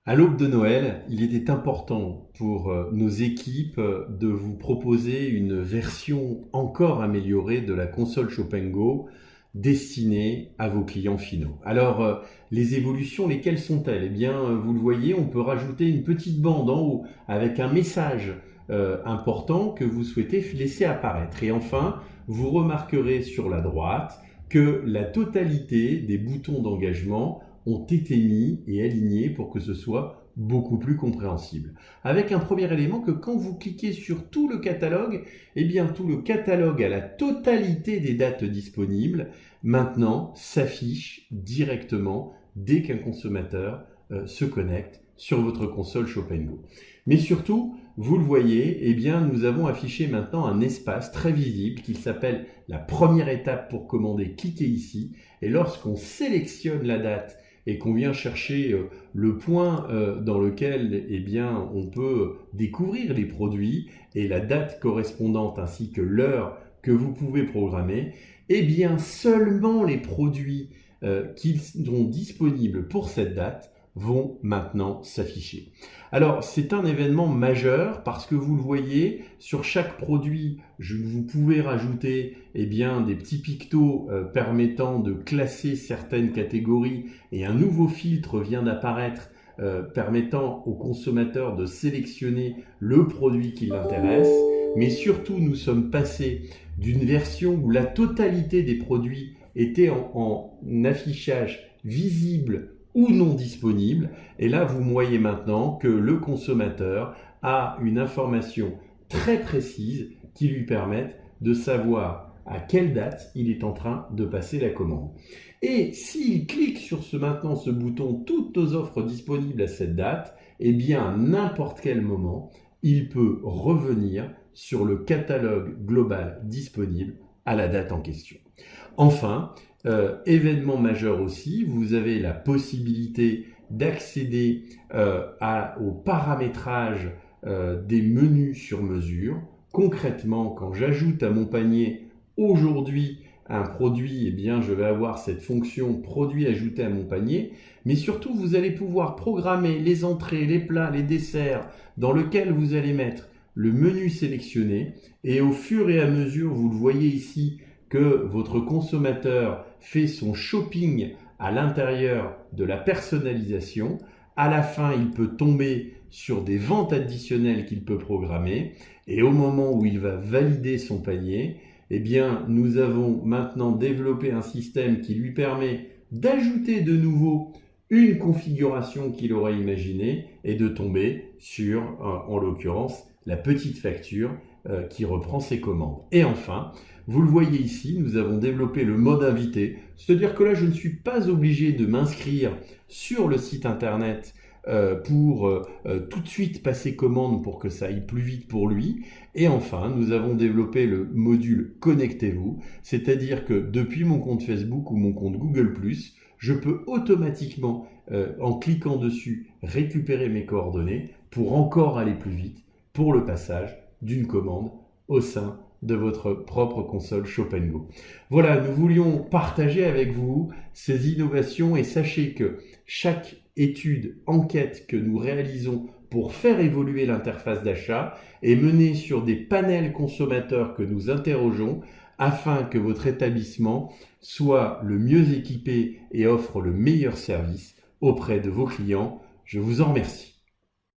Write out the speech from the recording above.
À l'aube de Noël, il était important pour nos équipes de vous proposer une version encore améliorée de la console Shop Go destinée à vos clients finaux. Alors, les évolutions, lesquelles sont-elles? Eh bien, vous le voyez, on peut rajouter une petite bande en haut avec un message important que vous souhaitez laisser apparaître. Et enfin, vous remarquerez sur la droite que la totalité des boutons d'engagement ont été mis et alignés pour que ce soit beaucoup plus compréhensible. Avec un premier élément que quand vous cliquez sur tout le catalogue, eh bien tout le catalogue à la totalité des dates disponibles maintenant s'affiche directement dès qu'un consommateur se connecte sur votre console Shop Go. Mais surtout, vous le voyez, eh bien, nous avons affiché maintenant un espace très visible qui s'appelle la première étape pour commander. Cliquez ici et lorsqu'on sélectionne la date et qu'on vient chercher le point dans lequel eh bien, on peut découvrir les produits et la date correspondante ainsi que l'heure que vous pouvez programmer, eh bien seulement les produits qui sont disponibles pour cette date vont maintenant s'afficher. Alors c'est un événement majeur parce que vous le voyez, sur chaque produit, vous pouvez rajouter eh bien, des petits pictos permettant de classer certaines catégories et un nouveau filtre vient d'apparaître permettant au consommateur de sélectionner le produit qui l'intéresse. Mais surtout, nous sommes passés d'une version où la totalité des produits était en affichage visible ou non disponible. Et là, vous voyez maintenant que le consommateur a une information très précise qui lui permet de savoir à quelle date il est en train de passer la commande. Et s'il clique sur maintenant ce bouton « Toutes nos offres disponibles à cette date », eh bien, à n'importe quel moment, il peut revenir sur le catalogue global disponible à la date en question. Enfin, événement majeur aussi, vous avez la possibilité d'accéder au paramétrage des menus sur mesure. Concrètement, quand j'ajoute à mon panier aujourd'hui un produit, eh bien, je vais avoir cette fonction produit ajouté à mon panier, mais surtout, vous allez pouvoir programmer les entrées, les plats, les desserts dans lequel vous allez mettre le menu sélectionné et au fur et à mesure, vous le voyez ici, que votre consommateur fait son shopping à l'intérieur de la personnalisation. À la fin, il peut tomber sur des ventes additionnelles qu'il peut programmer et au moment où il va valider son panier, eh bien, nous avons maintenant développé un système qui lui permet d'ajouter de nouveau une configuration qu'il aurait imaginée et de tomber sur, en l'occurrence, la petite facture qui reprend ses commandes. Et enfin, vous le voyez ici, nous avons développé le mode invité, c'est-à-dire que là, je ne suis pas obligé de m'inscrire sur le site internet pour tout de suite passer commande pour que ça aille plus vite pour lui. Et enfin, nous avons développé le module Connectez-vous, c'est-à-dire que depuis mon compte Facebook ou mon compte Google+, je peux automatiquement, en cliquant dessus, récupérer mes coordonnées pour encore aller plus vite pour le passage d'une commande au sein de votre propre console Shop Go. Voilà, nous voulions partager avec vous ces innovations et sachez que chaque étude, enquête que nous réalisons pour faire évoluer l'interface d'achat est menée sur des panels consommateurs que nous interrogeons afin que votre établissement soit le mieux équipé et offre le meilleur service auprès de vos clients. Je vous en remercie.